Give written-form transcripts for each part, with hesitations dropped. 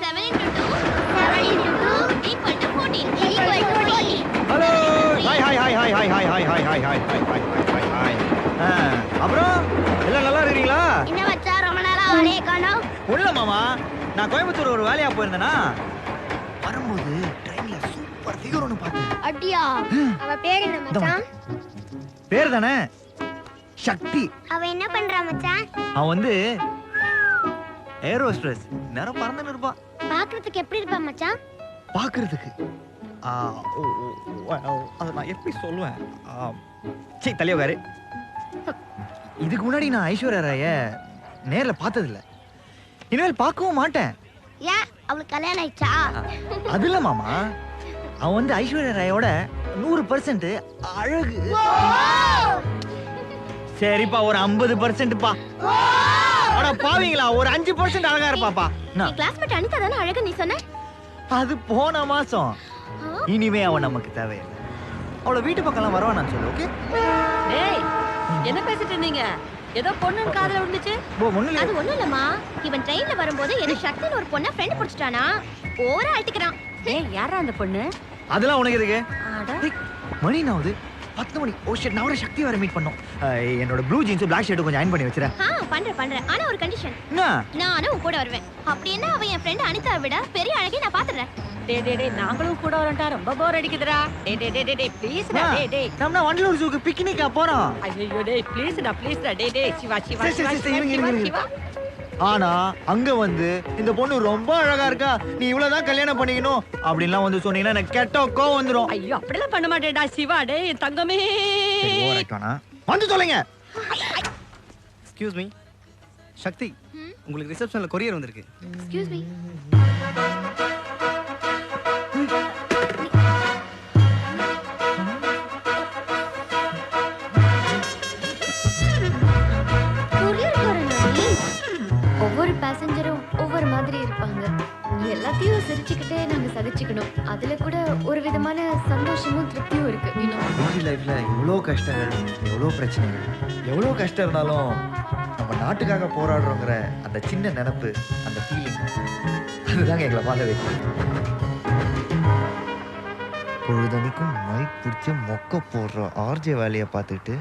7 into 2 equal to 14. Hello hi. அப்புறம் எல்லாம் நல்லா இருக்கீங்களா? என்ன மச்சான் ரொம்ப நாளா ஆளே காணோம்? ஒண்ணுல மாமா, நான் கோயம்புத்தூர் ஒரு வேலையா போயிருந்தேனா, வரும்போது ட்ரெயின்ல சூப்பர் ஃபிகர் ஒன்னு பார்த்தேன். அடியா. அவ பேர் என்ன மச்சான்? பேர் தானே சக்தி. அவ என்ன பண்றா மச்சான்? அவ வந்து ஏர் ஹோஸ்டஸ். நேரா பறந்துன்னு இருப்பா. பாக்குறதுக்கு எப்படி இருப்பா மச்சான்? பாக்குறதுக்கு அத நான் எப்படி சொல்லுவேன்? சீ தலைய உட்காரு. இதுக்கு முன்னாடி நான் ஐஸ்வர்யா ராய நேர்ல பார்த்தது இல்ல. இனிமேல் பார்க்கவும் மாட்டேன். ஏன் அவளுக்கு கல்யாணம் ஆயிடுச்சா? அது இல்ல மாமா, அவன் வந்து ஐஸ்வர்யா ராயோட 100% அழகு. சரிப்பா, ஒரு 50% பா. அட பாவீங்களா, ஒரு 5% அழகா இருப்பாப்பா. நீ கிளாஸ்மேட் அனிதா தான அழகு நீ சொன்ன? அது போன மாசம். இனிமே அவன் நமக்கு தேவையில்லை. அவளை வீட்டு பக்கம் வரவானான்னு சொல்லு. ஓகே? டேய், என்ன பேசிட்டு இருந்தீங்க? ஏதோ பொண்ணுன்னு காதுல விழுந்துச்சு. அது ஒண்ணும் இல்லம்மா, இவன் ட்ரெயின்ல வரும்போது ஏதோ சக்தின்னு ஒரு பொண்ண ஃப்ரெண்ட் புடிச்சிட்டானா, ஓரா அழுத்துக்கறான். ஏய், யாரா அந்த பொண்ணு? அதெல்லாம் உனக்கு எதுக்கு? அட மணி நாவுது 10 மணி. ஓ ஷிட், நான் ஒரு சக்தி வர மீட் பண்ணோம். என்னோட ப்ளூ ஜீன்ஸ் பிளாக் ஷர்ட் கொஞ்சம் அயன் பண்ணி வச்சிரேன். பண்றேன். ஆனா ஒரு கண்டிஷன். என்ன? நானும் உன் கூட வருவேன். அப்படி என்ன அவ என் ஃப்ரெண்ட் அனிதா விட பெரிய அழகே நான் பாத்துறேன். டேய் நாங்களும் கூட வரட்டா, ரொம்ப போர் அடிக்குதுடா. டேய் ப்ளீஸ் டா. டேய் நம்ம வண்டலூர் ஜூக்கு பிக்னிக்கா போறோம். ஐயோ டேய் ப்ளீஸ் டா. டேய் சிவா. ஆனா அங்க வந்து இந்த பொண்ணு ரொம்ப அழகா இருக்கா, நீ இவ்வளவுதான் கல்யாணம் பண்ணிக்கணும் அப்படின்லாம் வந்து சொன்னீங்கன்னா எனக்கு கெட்ட கோவம் வந்துரும். ஐயோ அப்படிலாம் பண்ண மாட்டேன்டா சிவா. டேய் தங்கமே, வந்து சொல்லுங்க. எக்ஸ்கியூஸ் மீ சக்தி, உங்களுக்கு ரிசப்ஷன்ல கொரியர் வந்திருக்கு. Excuse me. ஒவ்வொரு பேசஞ்சரும் ஒவ்வொரு மாதிரி இருப்பாங்க. எல்லாத்தையும் சிரிச்சுக்கிட்டே நாங்க சகிச்சுக்கணும். அதுல கூட ஒரு விதமான சந்தோஷமும் திருப்தியும் இருக்கு. லைஃப்ல எவ்வளோ கஷ்டங்கள், எவ்வளோ பிரச்சனைகள், எவ்வளோ கஷ்டம் இருந்தாலும் நம்ம நாட்டுக்காக போராடுறோங்கிற அந்த சின்ன நினைப்பு, அந்த ஃபீலிங், அதுதாங்க எங்களை வாழ வைக்கும். பொழுதனிக்கும் மைக் பிடிச்சி மொக்க போடுற ஆர்ஜே வேலையை பார்த்துக்கிட்டு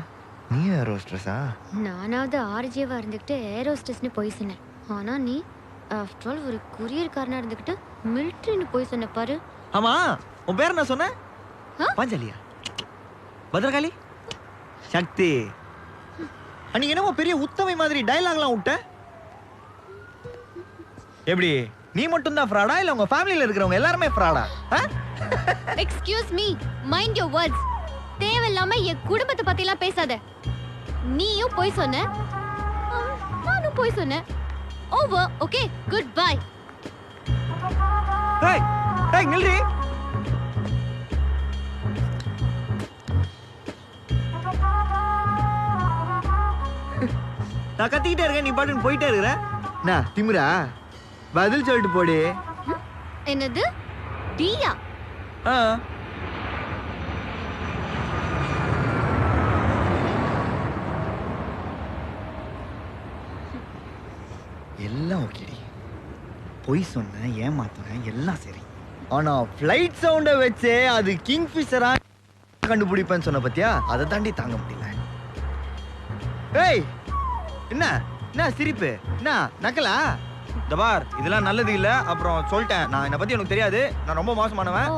நீ ஏர் ஹோஸ்டஸா? நானாவது ஆர்ஜேவா இருந்துக்கிட்டு ஏர் ஹோஸ்டஸ்னு போய் சொன்னேன். ஆனா நீ ஆஃப்டர் ஆல் ஒரு கொரியர்காரனா இருந்துக்கிட்டு மிலிட்டரின்னு போய் சொன்ன பாரு. ஆமா, உன் பேர் என்ன சொன்ன? பாஞ்சாலியா? பத்ரகாளி? சக்தி. அன்னைக்கு என்னமோ பெரிய உத்தமை மாதிரி டயலாக்லாம் விட்ட. எப்படி, நீ மட்டும் தான் ஃப்ராடா இல்ல உங்க ஃபேமிலில இருக்கிறவங்க எல்லாரும் ஃப்ராடா? Excuse me, mind your words. தேவையில்லாம என் குடும்பத்தை பத்தி எல்லாம் பேசாத. நீயும் போய் சொன்ன, நானும் போய் சொன்னேன். ஓவர். Okay, good bye. ஏய் ஏய் நில்றி. நான் கத்திக்கிட்டே இருக்கேன், நீ பாட்டுன்னு போயிட்டே இருக்கிற. நான் திமிரா? பதில் சொல்லிட்டு போடி. என்னது டியா? எல்லாம் ஓகேடி. பொய் சொன்னேன், ஏமாத்துனேன், எல்லாம் சரி. ஆனா ஃப்ளைட் சவுண்ட வச்சே அது கிங்ஃபிஷரா கண்டுபிடிப்பேன்னு சொன்ன பத்தியா, அதை தாண்டி தாங்க முடியல. ஏய் என்ன என்ன சிரிப்பு? என்ன நக்கலா? தபார், இதெல்லாம் நல்லது இல்ல. அப்புறம் சொல்லிட்டேன், நான் என்ன பத்தி எனக்கு தெரியாது, நான் ரொம்ப மோசமானவன்.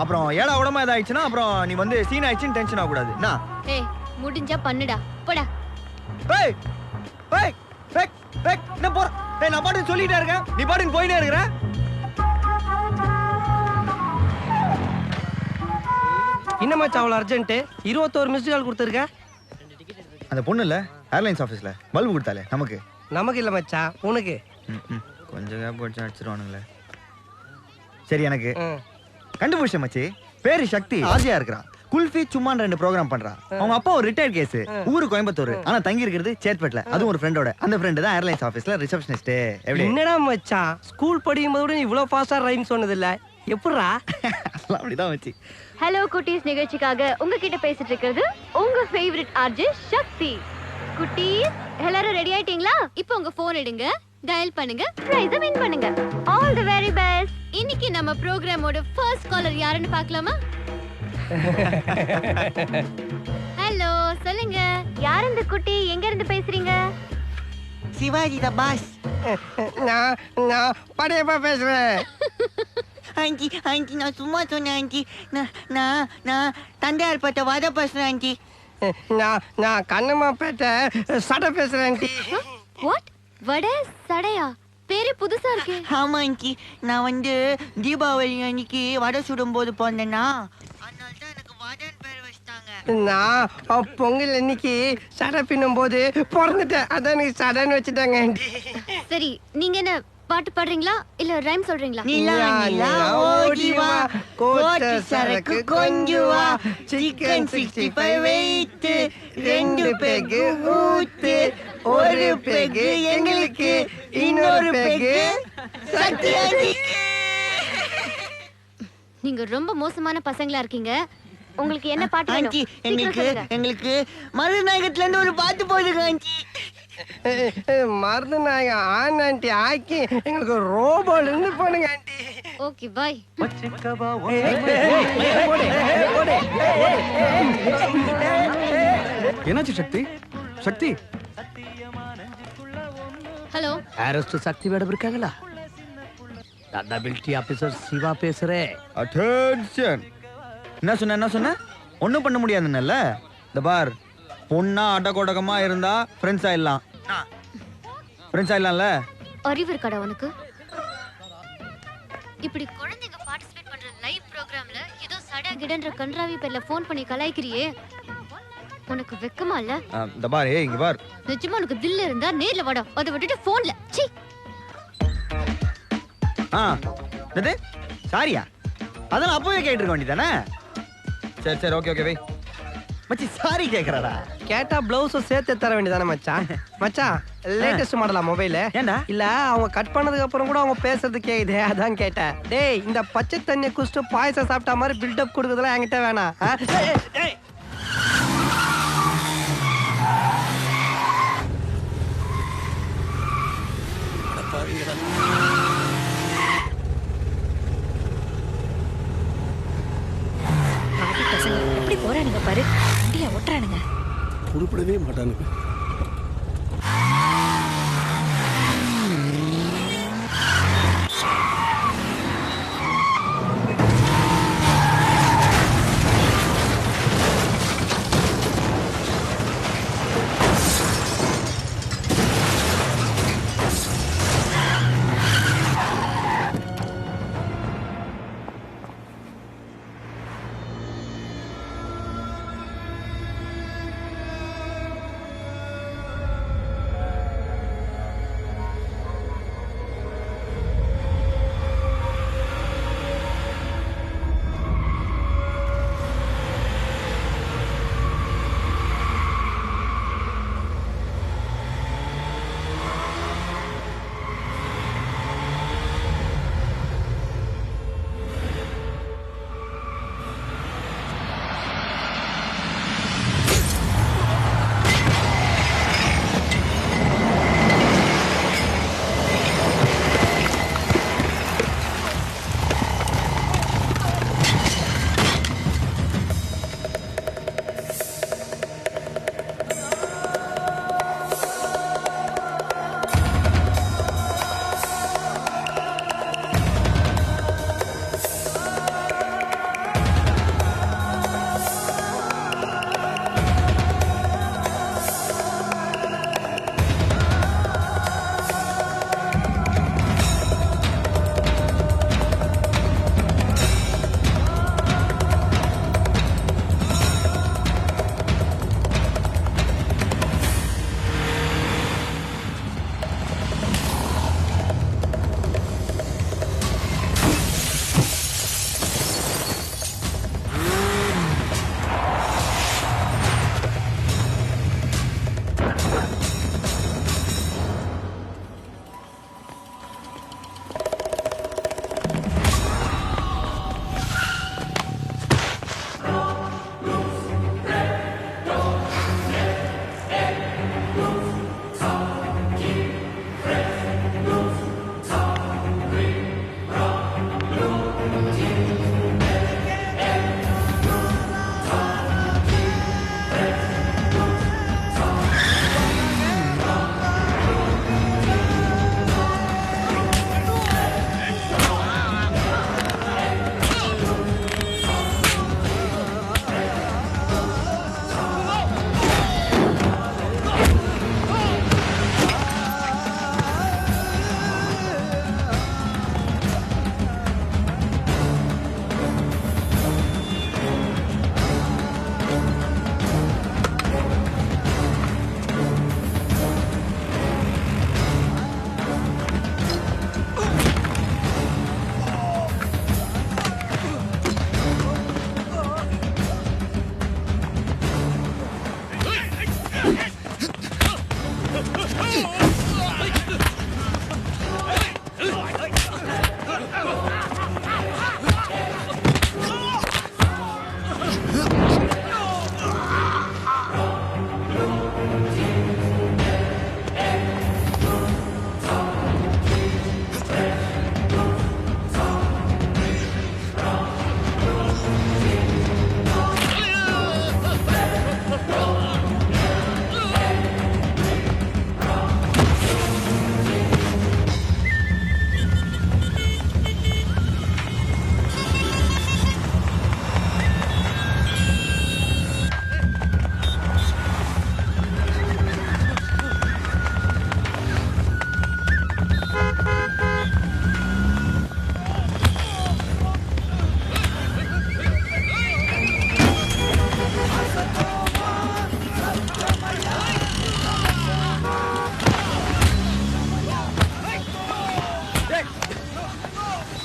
அப்புறம் ஏடா உடம்பு ஏதாயிடுச்சுன்னா அப்புறம் நீ வந்து சீன் ஆயிடுச்சுன்னு டென்ஷன் ஆகக்கூடாது. என்ன? ஏய் முடிஞ்சா பண்ணுடா, போடா. ஏய் ஏய் ஏய் ஏய் என்ன போற? ஏய் நான் பாட்டு சொல்லிட்டே இருக்கேன், நீ பாட்டுக்கு போயிட்டே இருக்கற. என்னமாச்சு அவ்வளோ அர்ஜென்ட்? 21 மிஸ்டு கால் கொடுத்துருக்க. அந்த பொண்ணு இல்ல ஏர்லைன்ஸ் ஆஃபீஸ்ல பல்பு கொடுத்தாலே நமக்கு. நமக்கு இல்ல மச்சான், உனக்கு. கொஞ்சம் கேப் வச்சு அடிச்சிருவானுங்களே. சரி, எனக்கு கண்டுபிடிச்ச மச்சி. பேரு சக்தி, ஆஜியா இருக்கறா. குல்ஃபி சும்மான் 2 ப்ரோகிராம் பண்றா. அவங்க அப்பா ஒரு ரிட்டையர்ட் கேஸ், ஊரு கோயம்புத்தூர், ஆனா தங்கி இருக்கிறது சேத்பேட்ல. அதுவும் ஒரு ஃப்ரெண்டோட. அந்த ஃப்ரெண்ட் தான் ஏர்லைன்ஸ் ஆபீஸ்ல ரிசப்ஷனிஸ்ட். எப்படி? என்னடா மச்சான், ஸ்கூல் படிக்கும்போது கூட இவ்வளவு ஃபாஸ்டா ரைம் சொன்னது இல்ல. எப்படிடா? அப்படிதான் மச்சி. ஹலோ குட்டீஸ் நிகழ்ச்சிக்காக உங்ககிட்ட பேசிட்டு இருக்கிறது உங்க ஃபேவரட் ஆர்ஜே சக்தி. குட்டீஸ் எல்லாரும் ரெடி ஆயிட்டீங்களா? இப்போ உங்க போன் எடுங்க, டயல் பண்ணுங்க பிரைஸ் வின் பண்ணுங்க ஆல் தி வெரி பெஸ்ட் இன்னைக்கு நம்ம ப்ரோகிராமோட ஃபர்ஸ்ட் காலர் யாருன்னு பார்க்கலாமா ஹலோ சொல்லுங்க யார் இந்த குட்டி எங்க இருந்து பேசுறீங்க சிவாஜி த பாஸ். நான் படையப்பா பேசுறேன். ஆண்டி ஆண்டி நான் சும்மா சொன்னேன் ஆண்டி. நான் தண்டையார் பட்ட வத பேசுறேன் ஆண்டி. நான் கண்ணம்மா பேட்ட சடை பேசுறேன் ஆண்டி. வாட் வட சடையா பேரு புதுசா இருக்கே. ஆமா ஆண்டி, நான் தீபாவளி அன்னைக்கு வடை சுடும்போது போனேன்னா அதனால தான் எனக்கு வடன் பேர் வச்சிட்டாங்க. நான் பொங்கல் அன்னைக்கு சடை பின்னும் போது பிறந்துட்டேன், அதான் எனக்கு சடைன்னு வச்சுட்டாங்க ஆண்டி. சரி நீங்க என்ன பாட்டு பாடுறீங்களா இல்ல ரைம் சொல்றீங்களா? நிலா நிலா ஓடி வா, கோட்டு சரக்கு கொஞ்சு வா, சிக்கன் 65 வெயிட்டு, 2 பெக்கு ஊத்து, ஒரு பெக்கு எங்களுக்கு, இன்னொரு பெக்கு சத்யாஜிக்கு. நீங்க ரொம்ப மோசமான பசங்களா இருக்கீங்க. உங்களுக்கு என்ன பாட்டு வேணும்? ஆண்டி சீக்கிரம் சொல்லுங்க. எங்களுக்கு மருநாயகத்துல இருந்து ஒரு பாட்டு போடுங்க ஆண்டி. மருந்து நாயக ஆன் ஆண்டி ஆக்கி எங்களுக்கு ரோபோல இருந்து போனுங்க ஆண்டி. Okay bye. என்னாச்சு சக்தி? சக்தி ஹலோ அரெஸ்ட் சக்தி மேடம் இருக்காங்களா? நான் டபிள்டி ஆபீசர் சிவா பேசுறேன். அட்டென்ஷன். என்ன சொன்ன ஒன்றும் பண்ண முடியாதுன்னல்ல. இந்த பார், பொண்ணா அடக்கொடக்கமா இருந்தா ஃப்ரெண்ட்ஸ் ஆயிடலாம்ல. அறிவு இருக்காடா உனக்கு? இப்படி குழந்தைங்க பார்ட்டிசிபேட் பண்ற லைவ் ப்ரோகிராம்ல ஏதோ சட கிடன்ற கன்றாவி பேர்ல ஃபோன் பண்ணி கலாய்க்கிறியே, உனக்கு வெக்கமா இல்ல? இந்த பார், இங்க பார். நிஜமா உனக்கு தில்ல இருந்தா நேர்ல வாடா, அதை விட்டுட்டு போன்ல. சீ. என்னது சாரியா? அதெல்லாம் அப்பவே கேட்டிருக்க வேண்டியதானே. சரி ஓகே வை. மச்சி சாரி கேக்குறாடா. கேட்டா பிளவுஸ சேர்த்து தர வேண்டியதானே மச்சான். மச்சான் லேட்டஸ்ட் மாடலா மொபைல்? ஏண்டா? இல்ல அவங்க கட் பண்ணதுக்கு அப்புறம் கூட அவங்க பேசுறது கேக்குதே, அதான் கேட்டேன். டேய் இந்த பச்சை தண்ணி குடிச்சிட்டு பாயசம் சாப்பிட்ட மாதிரி பில்டப் கொடுக்கறதுலாம் என்கிட்ட வேணாம். எப்படி போறானுங்க பாரு, வண்டியை ஓட்டுறானுங்க. உருப்படவே மாட்டானுங்க.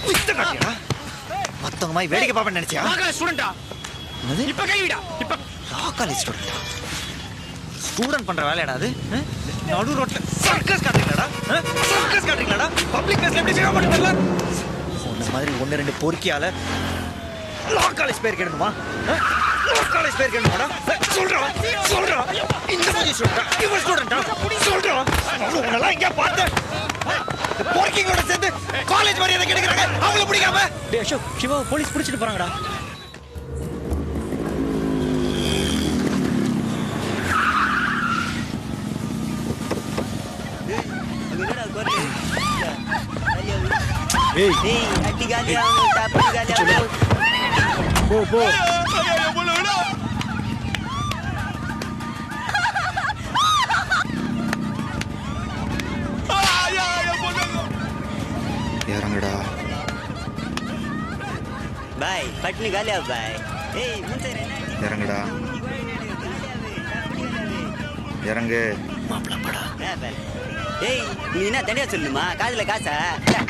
பிஸ்த காட்டியா மத்தவங்க மாதிரி வேடிக்கை பாப்பேன்னு நினைச்சியா ஸ்டூடெண்டா என்னது இப்ப கைவிடா இப்ப லா காலேஜ் ஸ்டூடெண்டா ஸ்டூடெண்ட் பண்ற வேலையாடா அது நடு ரோட்ல சர்க்கஸ் காட்டுறீங்களாடா சர்க்கஸ் காட்டுறீங்களாடா பப்ளிக் பிளேஸ்ல எப்படி சேவ் பண்ணுறீங்களா உன்ன மாதிரி ஒன்னு ரெண்டு பொறுக்கியால லா காலேஜ் பேர் கேட்கணுமா லா காலேஜ் பேர் கேட்கணுமாடா சொல்றா இந்த மாதிரி ஸ்டூடெண்டா இவன் ஸ்டூடெண்டா சொல்றா உன்னெல்லாம் எங்க பார்த்தேன் பொறுக்கிங்களோட சேர்ந்து காலேஜ் மரியாதை கெடுக்குறாங்க அவங்கள பிடிக்காம டேய் அசோக் சிவா போலீஸ் பிடிச்சிட்டு போறாங்கடா போ இறங்குடா பாய் பட்னி காலியா பாய் ஏய் முன்சே இறங்குடா இறங்கு மாப்பிள படா ஏய் நீ என்ன தனியா சொல்லுமா காதுல காசா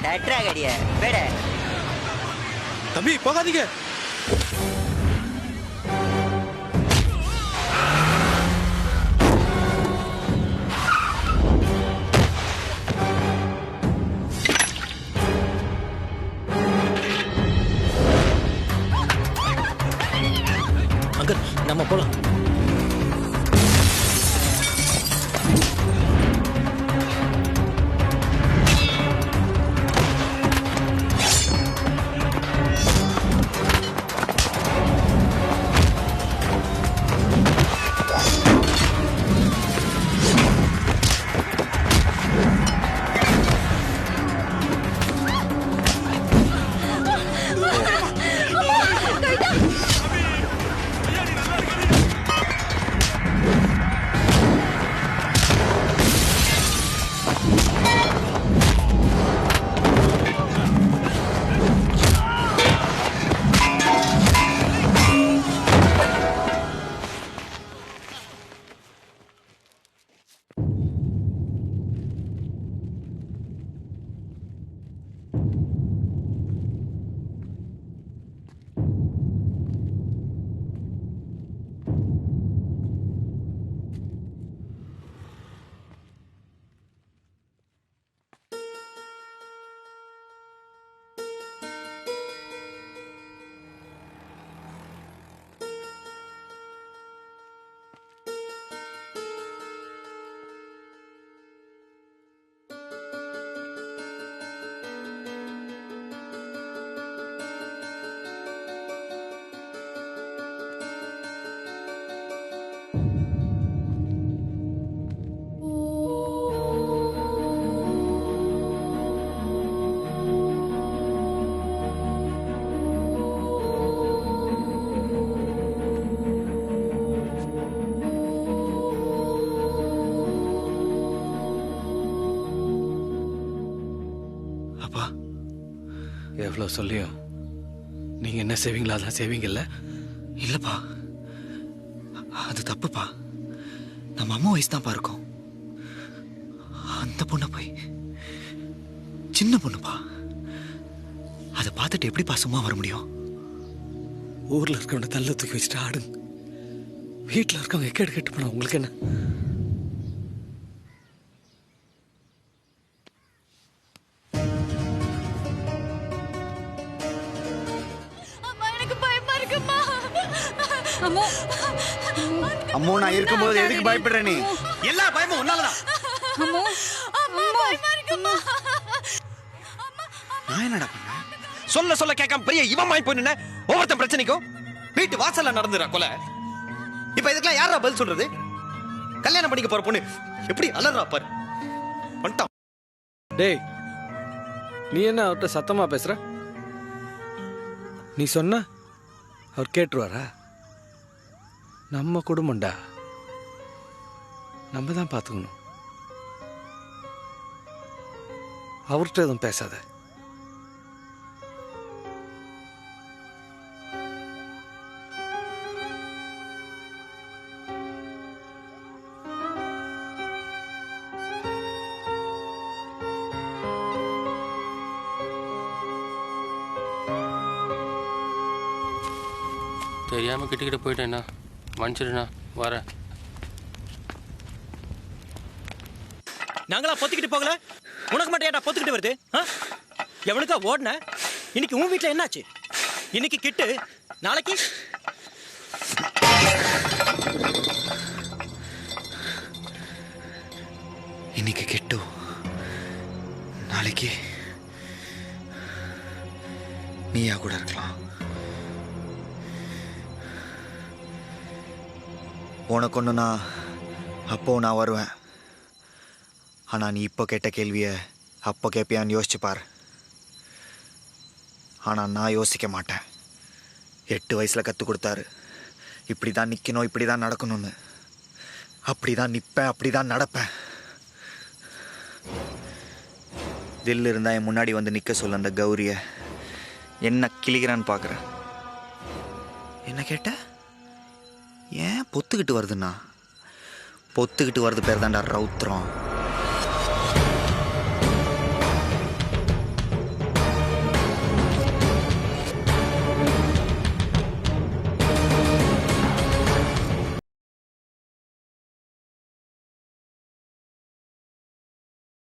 டட்ரா கடிய பேட தம்பி போகாதீங்க அங்கிள் நம்ம போலாம் எவ்வளோ சொல்லியும் நீங்க என்ன செய்வீங்களா அதான் செய்வீங்கல்ல இல்லப்பா அது தப்புப்பா நம்ம அம்மா வயசு தான்ப்பா இருக்கும் அந்த பொண்ணை போய் சின்ன பொண்ணுப்பா அதை பார்த்துட்டு எப்படிப்பா சும்மா வர முடியும் ஊர்ல இருக்கவங்க தள்ள தூக்கி வச்சுட்டு ஆடுங்க வீட்டில் இருக்கவங்க எக்கேடு கெட்டு போனா உங்களுக்கு என்ன அம்மோ நான் இருக்கும்போது எதுக்கு பயப்படுற நீ எல்லா பயமும் உன்னாலதான் நான் என்னடா பண்ணேன் சொல்ல சொல்ல கேட்காம பெரிய இவன் வாங்கி போய் நின்ன ஒவ்வொருத்தன் பிரச்சனைக்கும் வீட்டு வாசல்ல நடந்துடா கொலை இப்ப இதுக்கெல்லாம் யாரா பதில் சொல்றது கல்யாணம் பண்ணிக்க போற பொண்ணு எப்படி அலறா பாரு வந்துட்டான் டேய் நீ என்ன அவர்கிட்ட சத்தமா பேசுற நீ சொன்ன அவர் கேட்டுருவாரா நம்ம குடும்பம்டா நம்ம தான் பார்த்துக்கணும் அவர்கிட்ட எதுவும் பேசாத தெரியாமல் கிட்டக்கிட்ட போயிட்டேண்ணா மன்னிச்சிடுண்ணா வரேன். நாங்களா பொத்துக்கிட்டு போகல, உனக்கு மட்டும் ஏட்டா பொத்துக்கிட்டு வருது? எவனுக்கா ஓடுன? இன்னைக்கு உன் வீட்டில் என்னாச்சு? இன்னைக்கு கிட்டு, நாளைக்கு இன்னைக்கு கிட்டு, நாளைக்கு நீயா கூட இருக்கலாம். உனக்கு ஒன்றுனா அப்போ நான் வருவேன். ஆனால் நீ இப்போ கேட்ட கேள்வியை அப்போ கேட்பியான்னு யோசிச்சு பார். ஆனால் நான் யோசிக்க மாட்டேன். 8 வயசில் கற்றுக் கொடுத்தாரு, இப்படி தான் நிற்கணும், இப்படி தான் நடக்கணும்னு. அப்படி தான் நிற்பேன், அப்படி தான் நடப்பேன். தில் இருந்தால் என் முன்னாடி வந்து நிற்க சொல்ல அந்த கௌரியை. என்ன கிளிக்கிறான்னு பார்க்குறேன். என்ன கேட்ட? ஏன் பொத்துக்கிட்டு வருதுண்ணா? பொத்துக்கிட்டு வருது பேர் தான்டா ரௌத்ரம்.